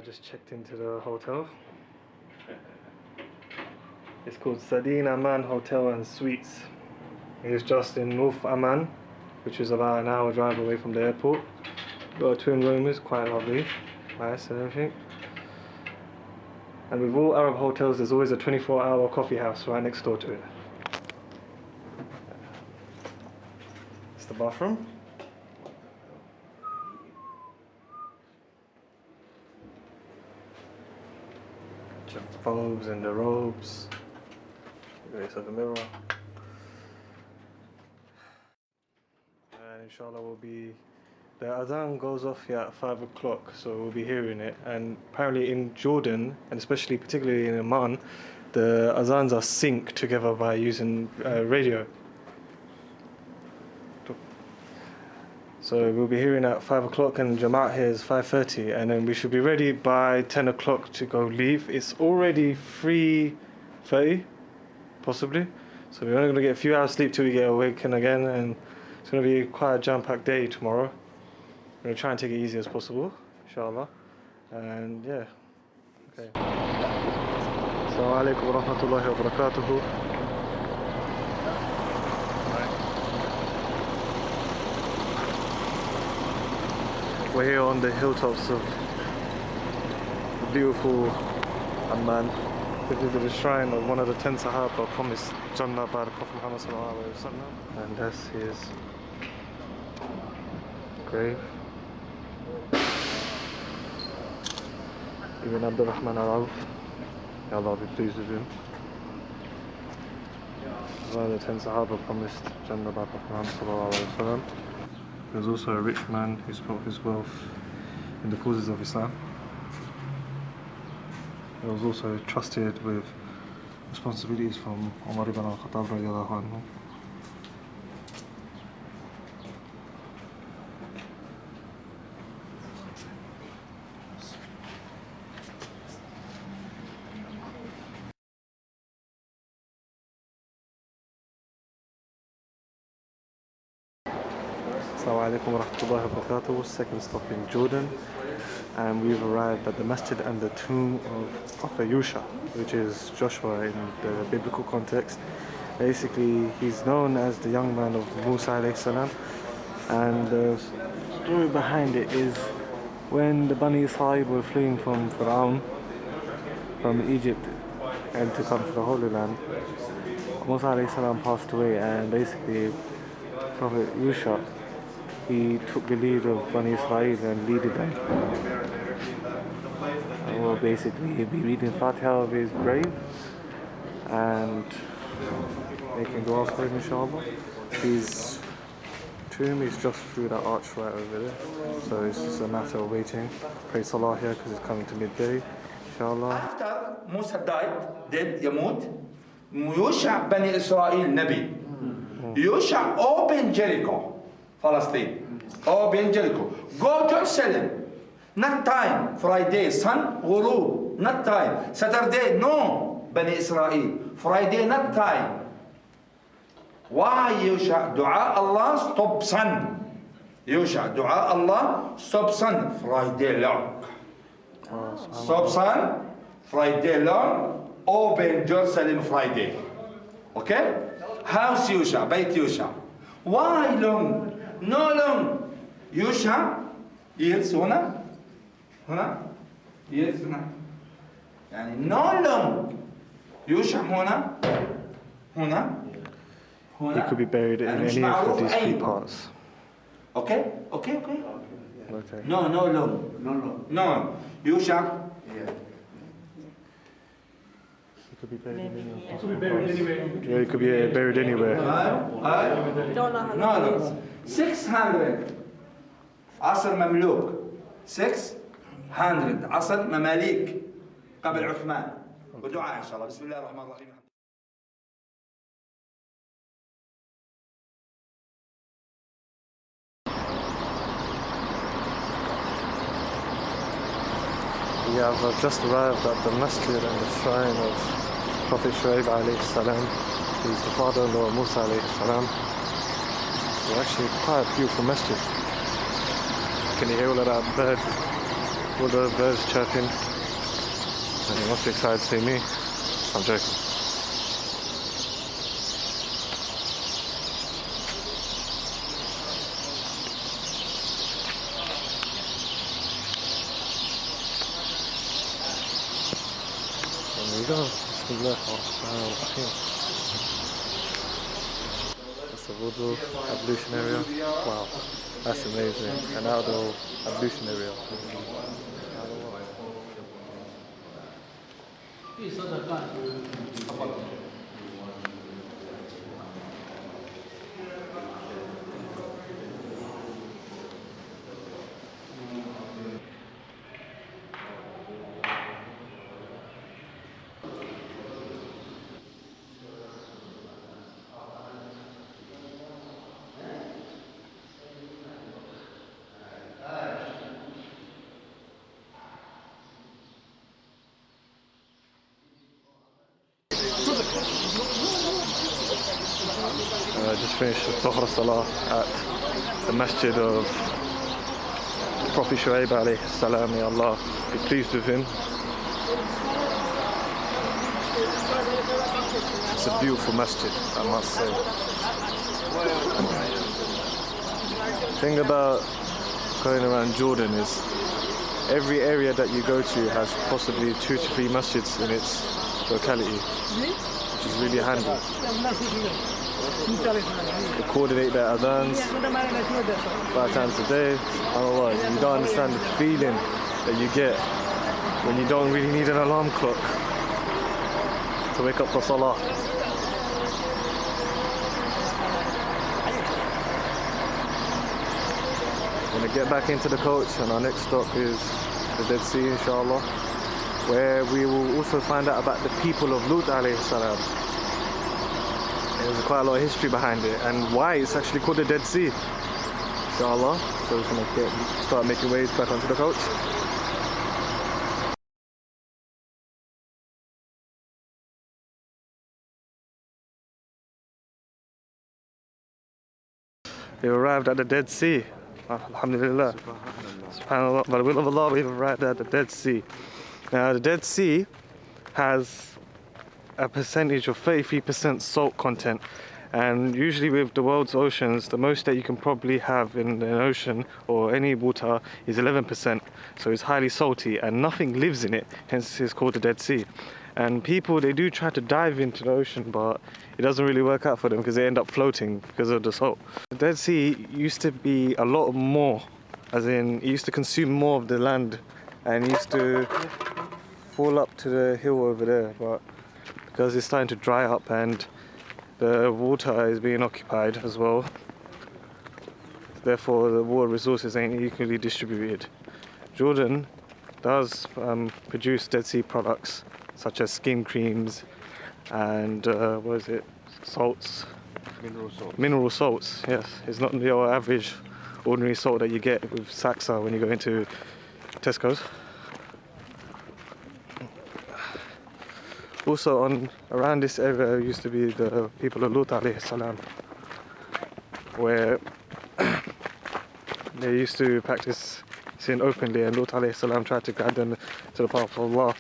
just checked into the hotel. It's called Deen Amman Hotel and Suites. It's just in North Amman, which is about an hour drive away from the airport. Got a twin room, it's quite lovely, nice and everything. And with all Arab hotels, there's always a 24-hour coffee house right next door to it. It's the bathroom. The phobes and the robes. There's a mirror. And inshallah the adhan goes off here at 5 o'clock, so we'll be hearing it. And apparently in Jordan, and especially particularly in Amman, the adhans are synced together by using radio. So we'll be hearing at 5 o'clock and Jamaat here is 5:30, and then we should be ready by 10 o'clock to go leave. It's already 3:30, possibly. So we're only going to get a few hours sleep till we get awakened again, and it's going to be quite a jam-packed day tomorrow. We're going to try and take it easy as possible, inshallah. And yeah, okay. Assalamu alaikum wa rahmatullahi wa barakatuhu. We're here on the hilltops of the beautiful Amman. We visited the shrine of one of the 10 Sahaba promised Jannah by the Prophet Muhammad sallallahu alaihi wasallam, and that's his grave. Ibn Abdul Rahman al-Auf, may Allah be pleased with him. One of the 10 Sahaba promised Jannah by Prophet Muhammad sallallahu alaihi wasallam. He was also a rich man who spent his wealth in the causes of Islam. He was also trusted with responsibilities from Umar ibn al-Khattab radiallahu anhu. Assalamu alaikum wa rahmatullahi wa barakatuh. Second stop in Jordan, and we've arrived at the masjid and the tomb of Prophet Yusha, which is Joshua in the biblical context. Basically, he's known as the young man of Musa alayhi salam, and the story behind it is when the Bani Israel were fleeing from Pharaoh, from Egypt, and to come to the Holy Land, Musa alayhi salam passed away, and basically Prophet Yusha, he took the lead of Bani Israel and leaded them. And well, basically he'll be reading Fatiha of his grave, and they can go off for him inshallah. His tomb is just through that arch right over there, so it's just a matter of waiting. Pray Salah here because it's coming to midday inshallah. After Musa died, dead, Yamut, Yusha Bani Israel Nabi. Yusha opened Jericho. Palestine, open Jericho, go Jerusalem, not time, Friday, sun, ghurub, not time, Saturday, no, Bani Israel, Friday, not time. Why Yusha? Dua Allah, stop sun. Yusha, Dua Allah, stop sun, Friday long. Stop sun, Friday long, open Jerusalem Friday. Okay? House Yusha, Beit Yusha. Why long? No long. Yusha years هنا years هنا يعني no long. Yusha هنا He could be buried in any of these three parts. Okay. No long. No. Yusha. Yeah. He could be buried anywhere. Yeah, he could be buried anywhere. No. 600 عصر مملوك. 600 عصر مماليك قبل عثمان. ودعاء إن شاء الله. بسم الله الرحمن الرحيم. We have just arrived at the masjid and the shrine of Prophet Shuaib alayhi salam, who is the father-in-law of Musa alayhi salam. It's actually quite a beautiful masjid. Can you hear all of that bird all the birds chirping, and he must be excited to see me. I'm joking. There we go. Bismillahirrahmanirrahim. That's the wudu ablution area. Wow, that's amazing. An outdoor ablution area. I just finished the Dhuhr Salah at the Masjid of Prophet Shu'aib alayhi salam. May Allah be pleased with him. It's a beautiful masjid, I must say. The thing about going around Jordan is every area that you go to has possibly 2 to 3 masjids in its locality, which is really handy. They coordinate their adhans 5 times a day. Subhanallah, you don't understand the feeling that you get when you don't really need an alarm clock to wake up for salah. We're going to get back into the coach, and our next stop is the Dead Sea, inshallah, where we will also find out about the people of Lut alayhi salam. There's quite a lot of history behind it and why it's actually called the Dead Sea, inshallah. So we're going to start making ways back onto the coach. We arrived at the Dead Sea. Alhamdulillah. SubhanAllah. By the will of Allah, we've arrived at the Dead Sea. Now, the Dead Sea has a percentage of 33% salt content, and usually with the world's oceans, the most that you can probably have in an ocean or any water is 11%. So it's highly salty and nothing lives in it, hence it's called the Dead Sea. And people, they do try to dive into the ocean, but it doesn't really work out for them because they end up floating because of the salt. The Dead Sea used to be a lot more, as in it used to consume more of the land and it used to fall up to the hill over there, but because it's starting to dry up and the water is being occupied as well, therefore the water resources ain't equally distributed. Jordan does produce Dead Sea products such as skin creams and salts, mineral salts. Yes, it's not your average ordinary salt that you get with Saksa when you go into Tesco's. Also around this area used to be the people of Lut alayhi salam, where they used to practice sin openly, and Lut alayhi salam tried to guide them to the path of Allah,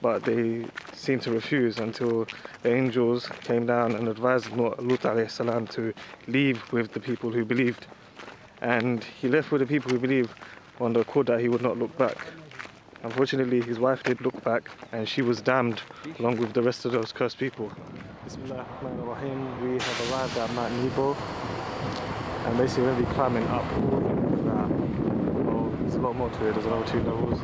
but they seemed to refuse until the angels came down and advised Lut alayhi salam to leave with the people who believed. And he left with the people who believed on the accord that he would not look back. Unfortunately, his wife did look back and she was damned along with the rest of those cursed people. Bismillahirrahmanirrahim. We have arrived at Mount Nebo, and basically we're going to be climbing up all the way to that. Well, there's a lot more to it, there's another 2 levels.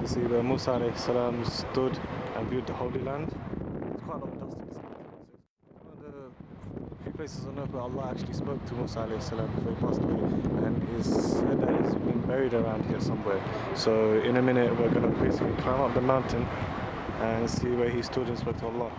You see where Musa alayhi salam stood and viewed the Holy Land. There's quite a lot of dust in this place. One of the few places on earth where Allah actually spoke to Musa alayhi salam before he passed away, and it's said that he's been buried around here somewhere. So in a minute we're going to basically climb up the mountain and see where he stood and spoke to Allah.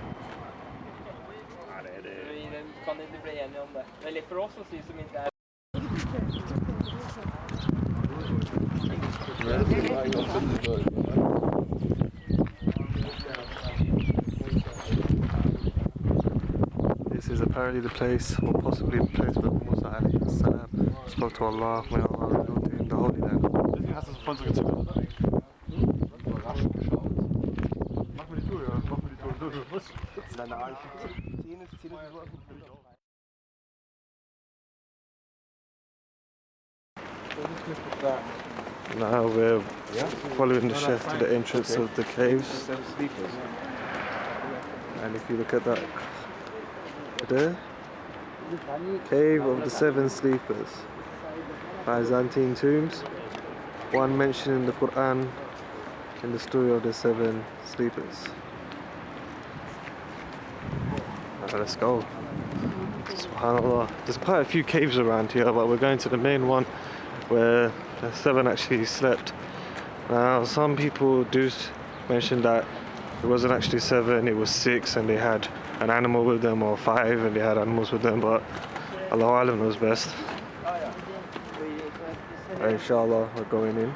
This is apparently the place, or possibly the place where Musa alayhi salam spoke to Allah when Allah revealed to him the Holy Land. Hast du sofort so gezückt? Überrascht geschaut. Mach mir die Tour, ja. Mach mir die Tour. Du musst. Nein, ich 10 ist so. Now we're following the chef to the entrance of the caves. And if you look at that there, Cave of the Seven Sleepers, Byzantine tombs, one mentioned in the Quran in the story of the seven sleepers. Let's go. SubhanAllah. There's quite a few caves around here, but we're going to the main one where the seven actually slept. Now, some people do mention that it wasn't actually seven, it was 6, and they had an animal with them, or 5 and they had animals with them, but Allah Alam knows best. Inshallah, we're going in.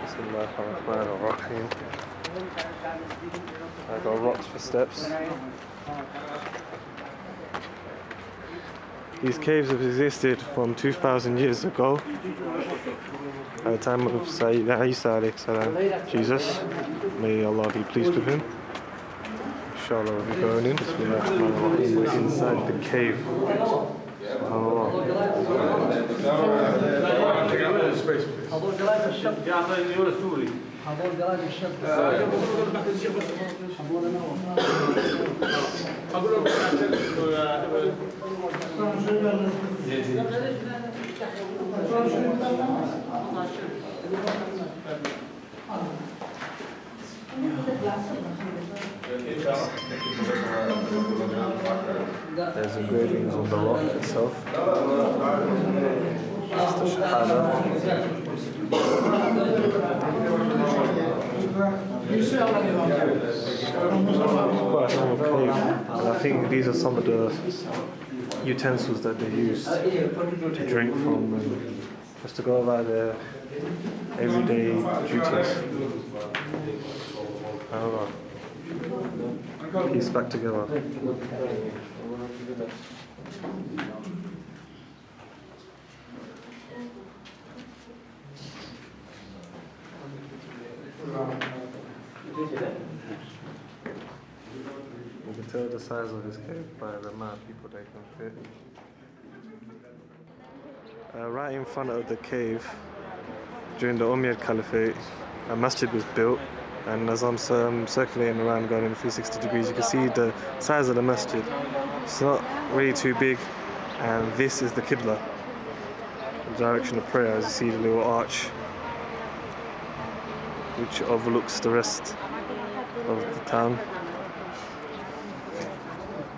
Bismillahirrahmanirrahim. I got rocks for steps. These caves have existed from 2,000 years ago, at the time of Sayyidina Isa alayhi salam, Jesus. May Allah be pleased with him. Inshallah we'll be going in. Bismillahirrahmanirrahim. We're inside the cave. There's engravings on the rock itself. That's the Shahada. Quite a normal cave, and I think these are some of the utensils that they used to drink from and just to go about their everyday duties. I don't know. Piece back together. You can tell the size of this cave by the amount of people they can fit. Right in front of the cave, during the Umayyad Caliphate, a masjid was built, and as I'm circulating around going in 360 degrees, you can see the size of the masjid. It's not really too big, and this is the Qibla, the direction of prayer. As you see the little arch which overlooks the rest of the town.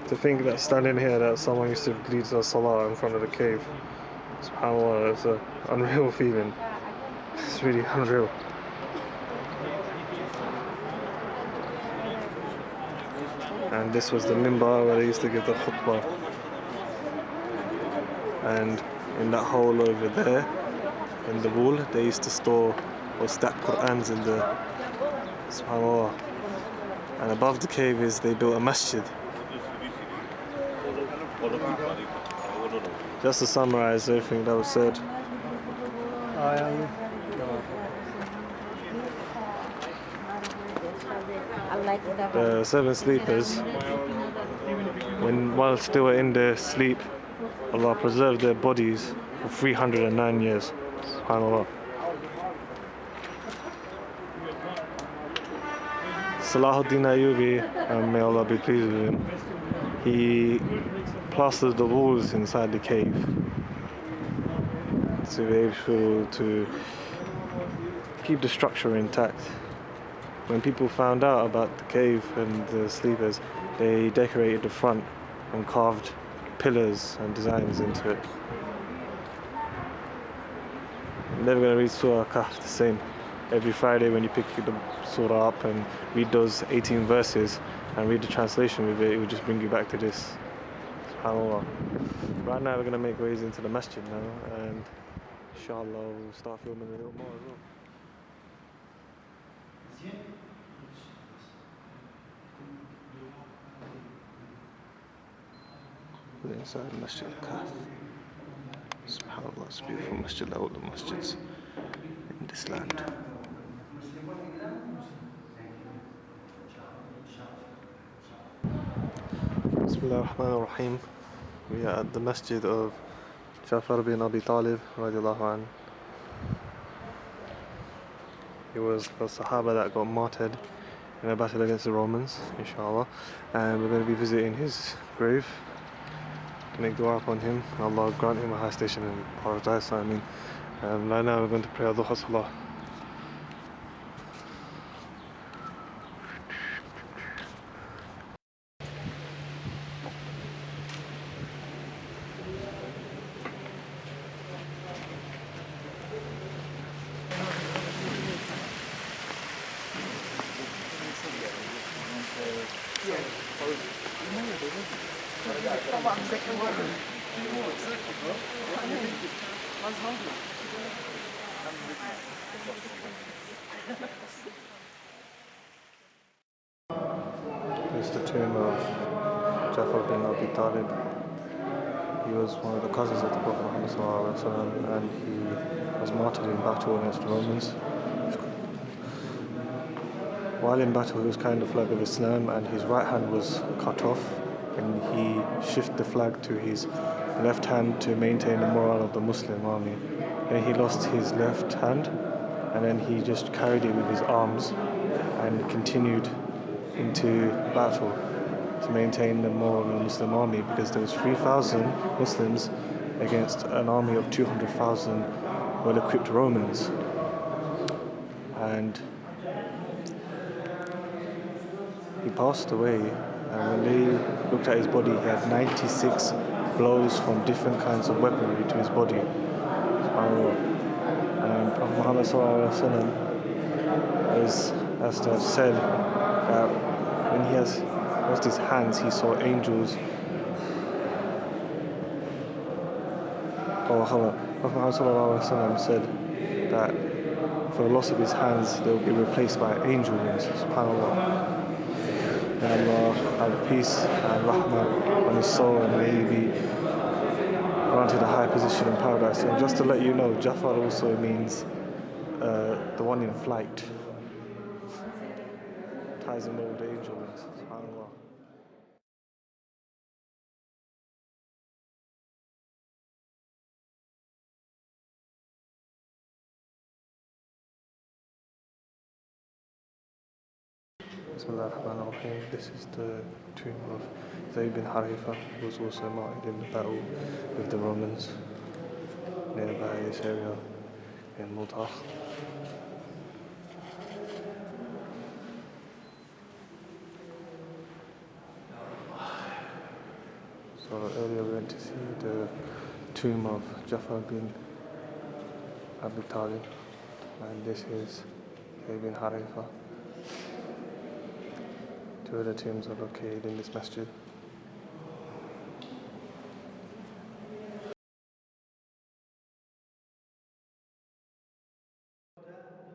To think that standing here that someone used to lead a salah in front of the cave, SubhanAllah, it's an unreal feeling. It's really unreal. And this was the minbar where they used to give the khutbah. And in that hole over there, in the wall, they used to store or stack Qur'ans in the SubhanAllah. And above the cave is they built a masjid. Just to summarize everything that was said. The seven sleepers, whilst they were in their sleep, Allah preserved their bodies for 309 years. SubhanAllah. Salahuddin Ayyubi, and may Allah be pleased with him, he plastered the walls inside the cave to be able to keep the structure intact. When people found out about the cave and the sleepers, they decorated the front and carved pillars and designs into it. I'm never going to read Surah Kahf the same. Every Friday when you pick the surah up and read those 18 verses and read the translation with it, it will just bring you back to this. SubhanAllah. Right now we're going to make ways into the masjid now, and inshallah we'll start filming a little more as well. We're inside Masjid Kath. SubhanAllah, it's a beautiful masjid, like all the masjids in this land. Bismillah ar-Rahman ar-Rahim. We are at the masjid of Jafar bin Abi Talib radiallahu anhu. He was a Sahaba that got martyred in a battle against the Romans, inshallah. And we're going to be visiting his grave to make dua upon him. Allah grant him a high station in paradise. I mean, right now we're going to pray Dhuha Salah. It's the tomb of Jafar bin Abi Talib. He was one of the cousins of the Prophet Muhammad ﷺ, and he was martyred in battle against the Romans. While in battle, he was carrying the flag of Islam, and his right hand was cut off, and he shifted the flag to his left hand to maintain the morale of the Muslim army. Then he lost his left hand, and then he just carried it with his arms and continued into battle to maintain the morale of the Muslim army, because there was 3,000 Muslims against an army of 200,000 well-equipped Romans. And he passed away, and when they looked at his body, he had 96 blows from different kinds of weaponry to his body. And Prophet Muhammad ﷺ is as to have said that when he has lost his hands, he saw angels. Prophet Muhammad ﷺ said that for the loss of his hands, they will be replaced by angel wings. SubhanAllah. May Allah have peace and rahmah on his soul, and may he be granted a high position in paradise. And just to let you know, Jafar also means the one in flight. Ties him with the angel wings. SubhanAllah. Bismillah ar-Rahman ar-Rahim. This is the tomb of Zayd bin Harifa, who was also martyred in the battle with the Romans nearby this area in Mutah. So earlier we went to see the tomb of Jafar bin Abi Talib, and this is Zayd bin Harifa. Two other tombs are located in this masjid.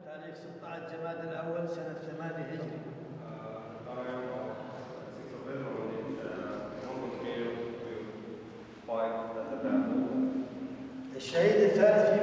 تاريخ 16 جماد الأول سنة 8 هجري. الشهيد الثالث